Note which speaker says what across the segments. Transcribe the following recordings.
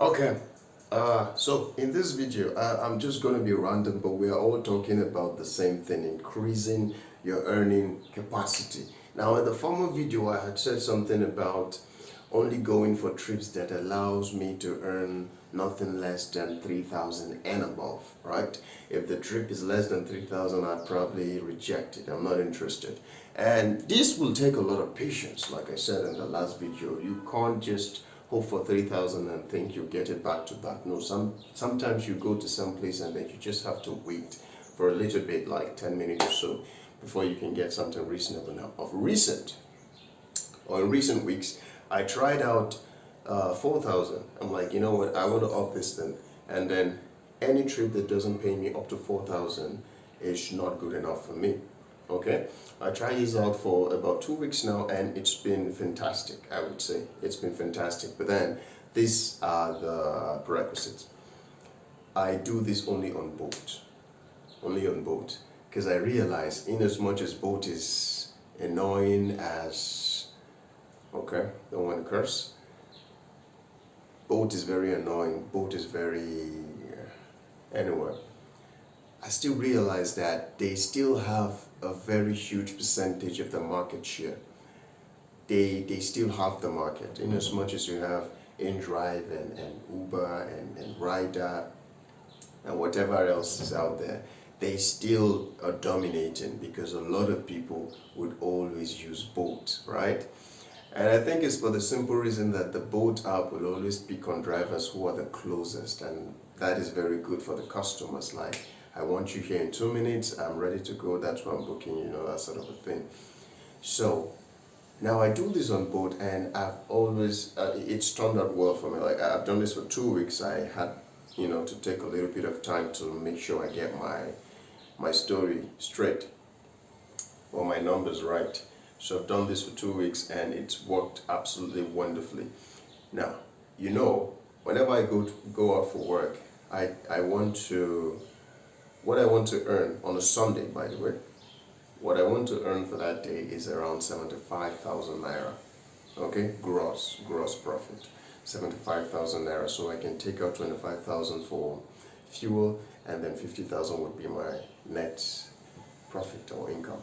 Speaker 1: Okay, so in this video, I'm just going to be random, but we are all talking about the same thing, increasing your earning capacity. Now, in the former video, I had said something about only going for trips that allows me to earn nothing less than 3,000 and above, right? If the trip is less than 3,000, I'd probably reject it. I'm not interested. And this will take a lot of patience, like I said in the last video. You can't just hope for 3,000 and think you'll get it back to back. No, sometimes you go to some place and then you just have to wait for a little bit, like 10 minutes or so, before you can get something reasonable. Now, in recent weeks, I tried out 4,000. I'm like, you know what, I want to up this thing. And then any trip that doesn't pay me up to 4,000 is not good enough for me. Okay, I tried this out for about 2 weeks now, and it's been fantastic. I would say it's been fantastic. But then these are the prerequisites. I do this only on boat, because I realize, in as much as boat is annoying as, okay, don't want to curse. Boat is very annoying. Boat is very anyway. I still realize that they still have a very huge percentage of the market share. They still have the market, in as much as you have InDrive and Uber and Rider and whatever else is out there. They still are dominating because a lot of people would always use Bolt, right? And I think it's for the simple reason that the Bolt app will always pick on drivers who are the closest, and that is very good for the customers. Like, I want you here in 2 minutes, I'm ready to go, that's why I'm booking, that sort of a thing. So now I do this on board, and I've always, it's turned out well for me. Like, I've done this for 2 weeks. I had, to take a little bit of time to make sure I get my story straight, or my numbers right. So I've done this for 2 weeks, and it's worked absolutely wonderfully. Now, whenever I go out for work, I want to, what I want to earn on a Sunday, by the way, what I want to earn for that day is around 75,000 naira. Okay, gross profit, 75,000 naira. So I can take out 25,000 for fuel, and then 50,000 would be my net profit or income.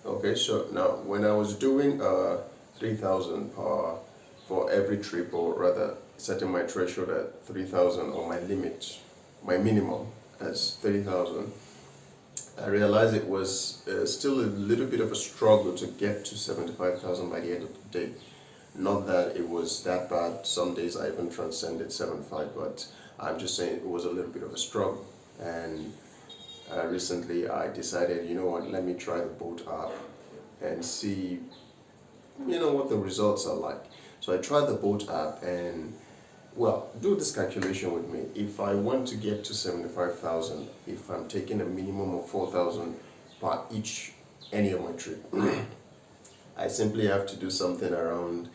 Speaker 1: Okay, so now when I was doing 3,000 per for every trip, or rather setting my threshold at 3,000, or my limit, my minimum as 30,000, I realized it was still a little bit of a struggle to get to 75,000 by the end of the day. Not that it was that bad. Some days I even transcended 75, but I'm just saying it was a little bit of a struggle. And recently I decided, you know what, let me try the boat app and see, what the results are like. So I tried the boat app, and well, do this calculation with me. If I want to get to 75,000, if I'm taking a minimum of 4,000 per any of my trip, I simply have to do something around,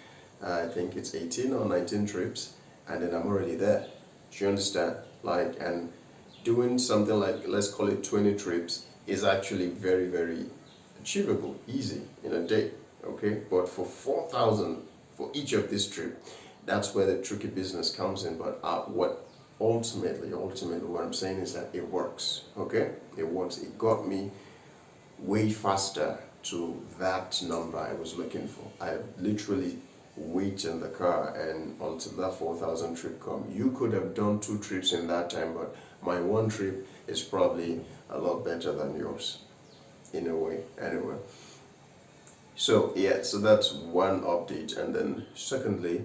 Speaker 1: I think it's 18 or 19 trips, and then I'm already there. Do you understand? Like, and doing something like, let's call it 20 trips, is actually very, very achievable, easy in a day. Okay, but for 4,000 for each of these trips, that's where the tricky business comes in. But what ultimately what I'm saying is that it works. Okay, it works. It got me way faster to that number I was looking for. I literally wait in the car and until that 4,000 trip come. You could have done 2 trips in that time, but my 1 trip is probably a lot better than yours, in a way, anyway. So yeah, so that's one update. And then secondly,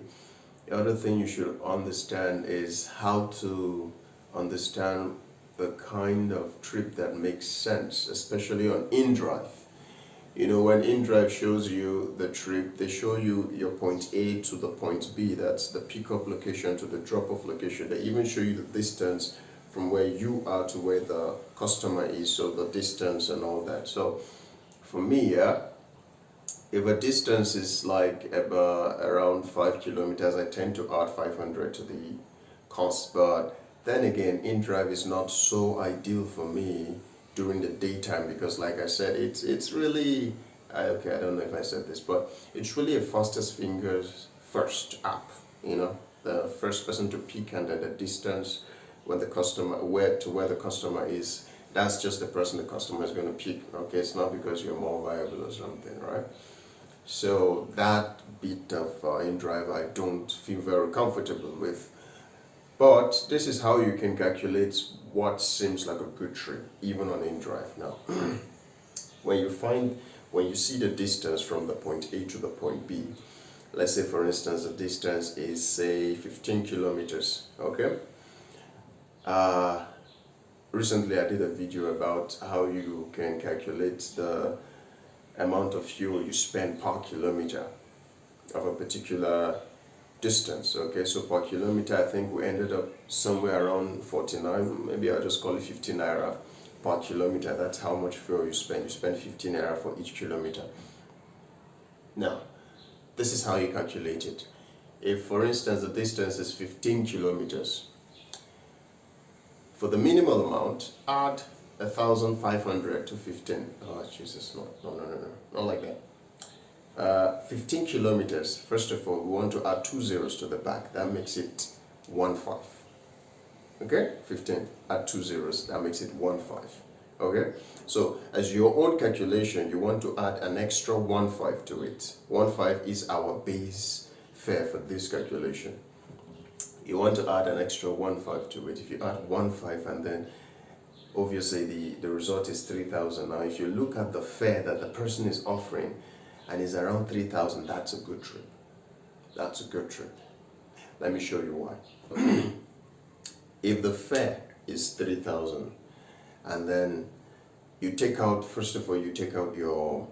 Speaker 1: the other thing you should understand is how to understand the kind of trip that makes sense, especially on InDrive. When InDrive shows you the trip, they show you your point A to the point B. That's the pickup location to the drop-off location. They even show you the distance from where you are to where the customer is, so the distance and all that. So for me, if a distance is like around 5 kilometers, I tend to add 500 to the cost. But then again, InDrive is not so ideal for me during the daytime, because like I said, it's really, okay, I don't know if I said this, but it's really a fastest fingers first app, the first person to pick, and then the distance when the customer, where the customer is, that's just the person the customer is going to pick. Okay, it's not because you're more viable or something, right? So that bit of InDrive I don't feel very comfortable with. But this is how you can calculate what seems like a good trip, even on InDrive. Now, when you see the distance from the point A to the point B, let's say for instance the distance is say 15 kilometers, okay? Recently I did a video about how you can calculate the amount of fuel you spend per kilometer of a particular distance. Okay, so per kilometer I think we ended up somewhere around 49, maybe I'll just call it 15 naira per kilometer. That's how much fuel you spend. You spend 15 naira for each kilometer. Now, this is how you calculate it. If for instance the distance is 15 kilometers, for the minimal amount, add 1,500 to 15. Oh Jesus, no, not like that. 15 kilometers, first of all, we want to add 2 zeros to the back. That makes it 15. Okay, 15, add 2 zeros, that makes it 15. Okay, so as your own calculation, you want to add an extra 15 to it. 15 is our base fare for this calculation. You want to add an extra 15 to it. If you add 15 and then obviously the result is 3,000. Now if you look at the fare that the person is offering and is around 3,000, that's a good trip. That's a good trip. Let me show you why. If the fare is 3,000 and then you take out, first of all, you take out your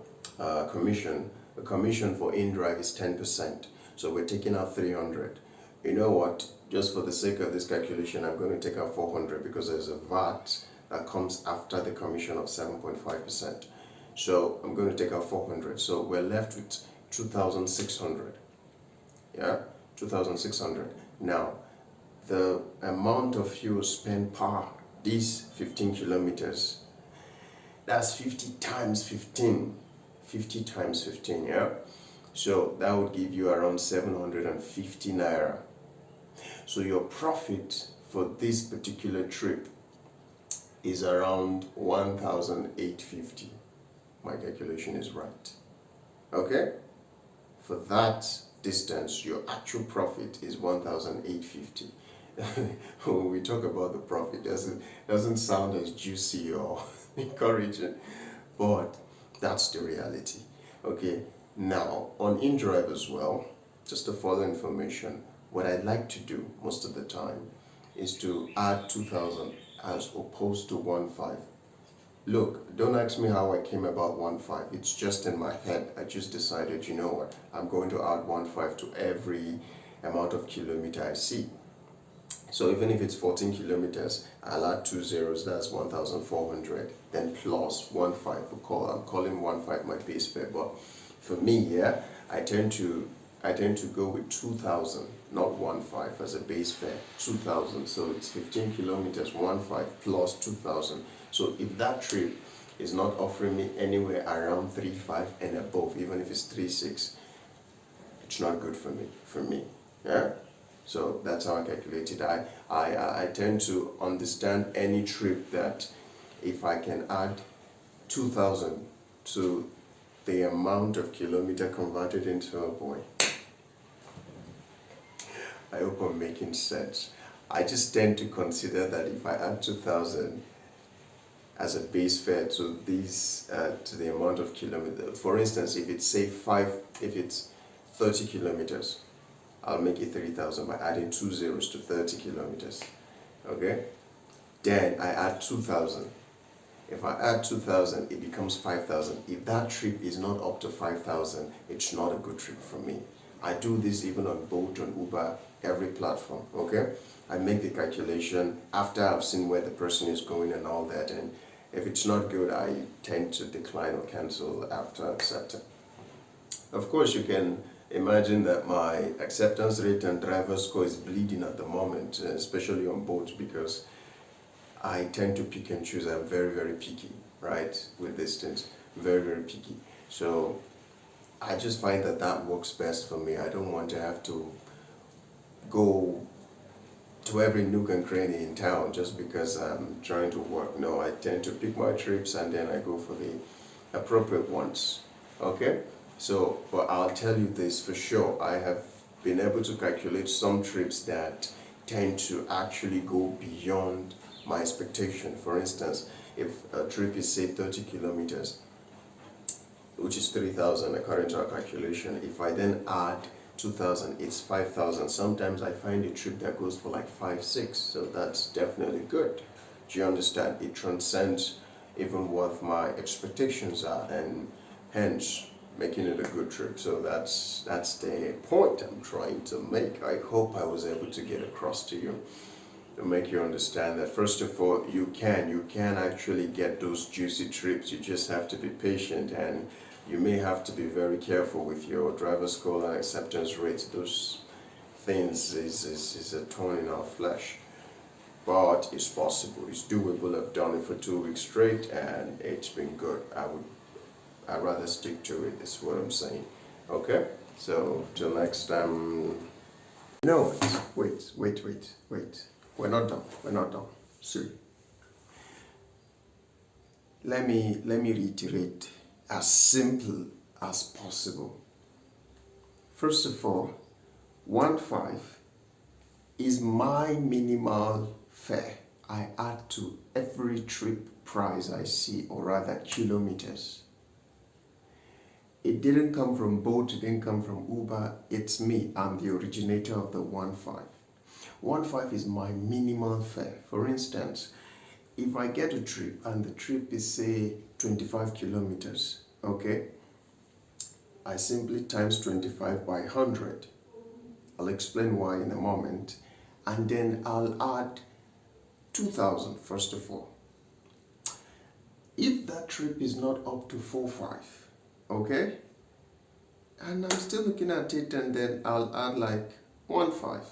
Speaker 1: commission. The commission for InDrive is 10%. So we're taking out 300. You know what? Just for the sake of this calculation, I'm going to take out 400 because there's a VAT that comes after the commission of 7.5%. So I'm going to take out 400. So we're left with 2,600. Yeah, 2,600. Now, the amount of fuel spent per these 15 kilometers, that's 50 times 15. 50 times 15, yeah? So that would give you around 750 naira. So your profit for this particular trip is around 1,850. My calculation is right. Okay? For that distance, your actual profit is 1,850. When we talk about the profit, doesn't sound as juicy or encouraging, but that's the reality. Okay, now on InDrive as well, just to follow information, what I like to do most of the time is to add 2,000 as opposed to 15. Look, don't ask me how I came about 15. It's just in my head. I just decided, you know what, I'm going to add 15 to every amount of kilometer I see. So even if it's 14 kilometers, I'll add 2 zeros, that's 1,400, then plus 15. I'm calling 15 my base fare, but for me, yeah, I tend to go with 2,000, not 15 as a base fare, 2,000. So it's 15 kilometers, 15 plus 2,000. So if that trip is not offering me anywhere around 3.5 and above, even if it's 3.6, it's not good for me, yeah. So that's how I calculate it. I tend to understand any trip that if I can add 2,000 to the amount of kilometer converted into a point. I hope I'm making sense. I just tend to consider that if I add 2,000 as a base fare to these to the amount of kilometers, for instance, if it's say if it's 30 kilometers, I'll make it 3,000 by adding 2 zeros to 30 kilometers. Okay? Then I add 2,000. If I add 2,000, it becomes 5,000. If that trip is not up to 5,000, it's not a good trip for me. I do this even on Bolt, on Uber, every platform. Okay? I make the calculation after I've seen where the person is going and all that. And if it's not good, I tend to decline or cancel after accepting. Of course, you can imagine that my acceptance rate and driver score is bleeding at the moment, especially on Bolt, because I tend to pick and choose. I'm very, very picky, right, with these things. Very, very picky. So I just find that works best for me. I don't want to have to go to every nook and cranny in town just because I'm trying to work. No, I tend to pick my trips and then I go for the appropriate ones. Okay? So, but I'll tell you this for sure. I have been able to calculate some trips that tend to actually go beyond my expectation. For instance, if a trip is say 30 kilometers, which is 3,000 according to our calculation, if I then add 2,000, it's 5,000. Sometimes I find a trip that goes for like 5, 6, so that's definitely good. Do you understand? It transcends even what my expectations are, and hence making it a good trip. So that's the point I'm trying to make. I hope I was able to get across to you, to make you understand that first of all, you can actually get those juicy trips. You just have to be patient, and you may have to be very careful with your driver's school and acceptance rates. Those things is a thorn in our flesh, but it's possible, it's doable. I've done it for 2 weeks straight and it's been good. I'd rather stick to it, is what I'm saying. Okay, so till next time. No, wait. We're not done. See, let me reiterate as simple as possible. First of all, 1.5 is my minimal fare I add to every trip price I see, or rather kilometers. It didn't come from Bolt, it didn't come from Uber, it's me. I'm the originator of the 1.5. 1.5 is my minimal fare. For instance, if I get a trip and the trip is say 25 kilometers, okay, I simply times 25 by 100. I'll explain why in a moment. And then I'll add 2,000 first of all. If that trip is not up to 4.5, okay, and I'm still looking at it, and then I'll add like 1.5.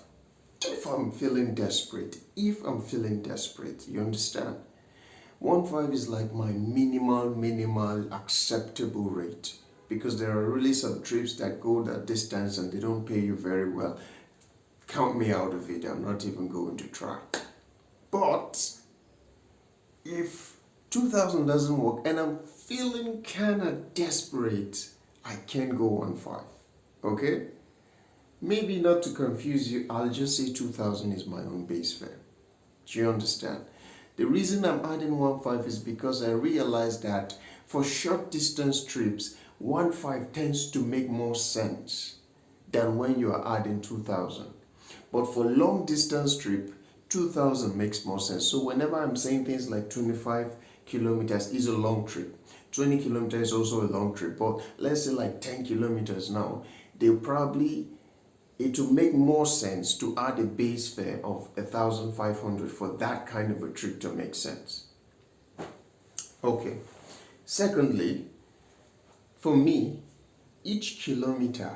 Speaker 1: If I'm feeling desperate, you understand? 1.5 is like my minimal acceptable rate, because there are really some trips that go that distance and they don't pay you very well. Count me out of it. I'm not even going to try. But if 2,000 doesn't work and I'm feeling kind of desperate, I can go 1.5. Okay? Maybe not to confuse you, I'll just say 2,000 is my own base fare. Do you understand? The reason I'm adding 1.5 is because I realized that for short distance trips, 1.5 tends to make more sense than when you are adding 2,000. But for long distance trip, 2,000 makes more sense. So whenever I'm saying things like 25 kilometers is a long trip, 20 kilometers is also a long trip, but let's say like 10 kilometers now, it will make more sense to add a base fare of 1,500 for that kind of a trip to make sense. Okay. Secondly, for me, each kilometer,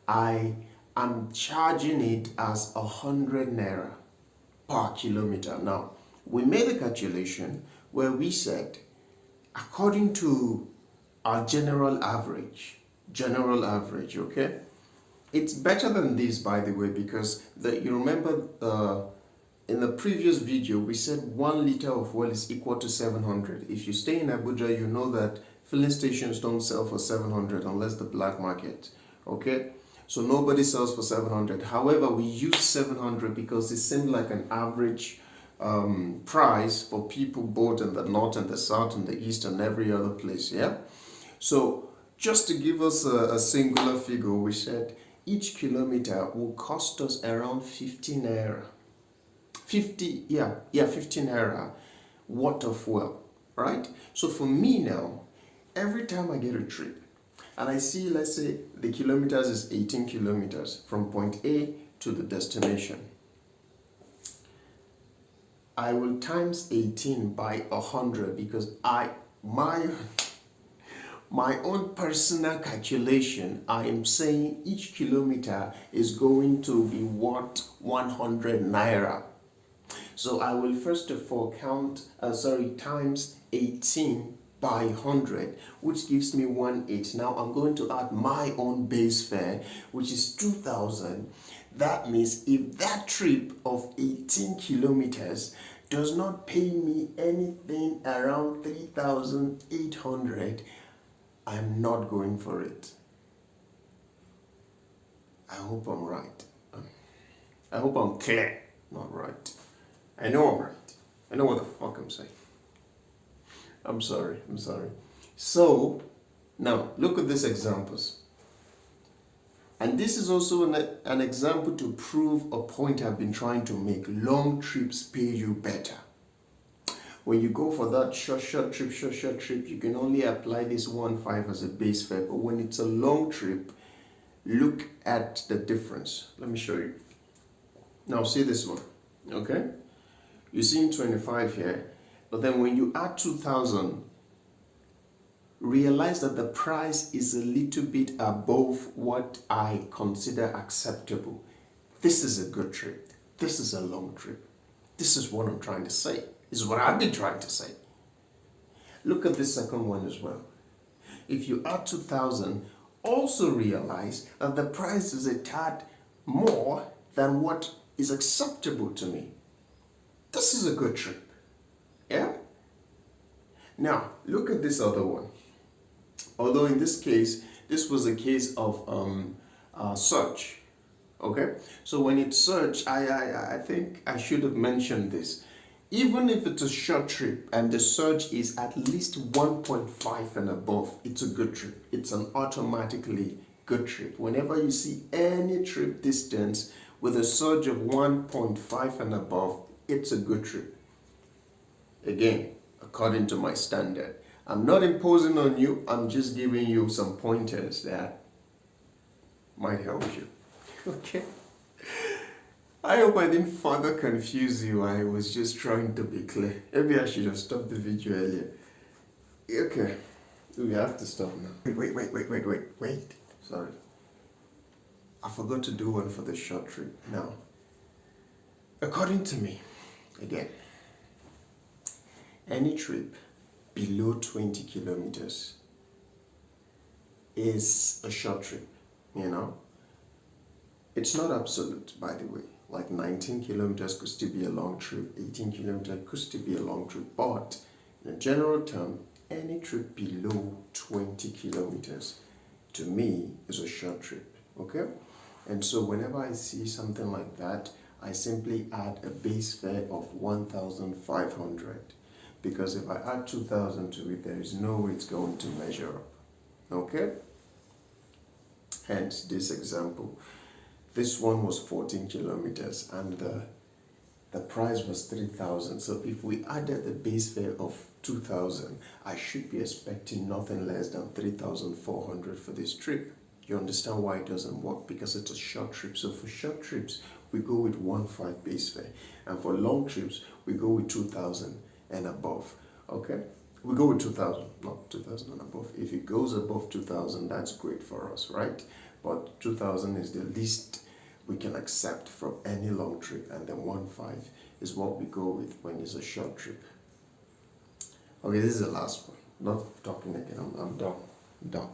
Speaker 1: I am charging it as 100 naira per kilometer. Now, we made a calculation where we said, according to our general average, okay? It's better than this, by the way, because you remember in the previous video, we said 1 liter of oil is equal to 700. If you stay in Abuja, you know that filling stations don't sell for 700 unless the black market, okay? So nobody sells for 700. However, we use 700 because it seemed like an average price for people both in the north and the south and the east and every other place, yeah? So just to give us a singular figure, we said each kilometer will cost us around 15 naira. 15 naira worth of fuel, right? So for me now, every time I get a trip and I see, let's say the kilometers is 18 kilometers from point A to the destination, I will times 18 by 100 because my own personal calculation, I am saying each kilometer is going to be worth 100 naira. So I will first of all times 18 by 100, which gives me 1.8. Now I'm going to add my own base fare, which is 2,000. That means if that trip of 18 kilometers does not pay me anything around 3,800, I'm not going for it. I hope I'm right. I hope I'm clear, not right. I know I'm right. I know what the fuck I'm saying. I'm sorry. So, now, look at these examples. And this is also an example to prove a point I've been trying to make. Long trips pay you better. When you go for that short trip, you can only apply this 1.5 as a base fare. But when it's a long trip, look at the difference. Let me show you. Now see this one, okay? You're seeing 25 here, but then when you add 2,000, realize that the price is a little bit above what I consider acceptable. This is a good trip. This is a long trip. This is what I'm trying to say. This is what I've been trying to say. Look at the second one as well. If you add 2,000, also realize that the price is a tad more than what is acceptable to me. This is a good trip. Yeah? Now, look at this other one. Although in this case, this was a case of search. Okay? So when it's search, I think I should have mentioned this. Even if it's a short trip and the surge is at least 1.5 and above, it's a good trip. It's an automatically good trip. Whenever you see any trip distance with a surge of 1.5 and above, it's a good trip. Again, according to my standard. I'm not imposing on you, I'm just giving you some pointers that might help you. Okay? I hope I didn't further confuse you. I was just trying to be clear. Maybe I should have stopped the video earlier. Okay, we have to stop now. Wait. Sorry. I forgot to do one for the short trip. Now, according to me, again, any trip below 20 kilometers is a short trip, you know? It's not absolute, by the way. Like 19 kilometers could still be a long trip, 18 kilometers could still be a long trip, but in a general term, any trip below 20 kilometers to me is a short trip, okay? And so whenever I see something like that, I simply add a base fare of 1,500, because if I add 2,000 to it, there is no way it's going to measure up, okay? Hence this example. This one was 14 kilometers and the price was 3,000. So if we added the base fare of 2,000, I should be expecting nothing less than 3,400 for this trip. You understand why it doesn't work? Because it's a short trip. So for short trips, we go with 1.5 base fare. And for long trips, we go with 2,000 and above. Okay? We go with 2,000, not 2,000 and above. If it goes above 2,000, that's great for us, right? But 2,000 is the least we can accept from any long trip, and then 1.5 is what we go with when it's a short trip. Okay, this is the last one. Not talking again. I'm done.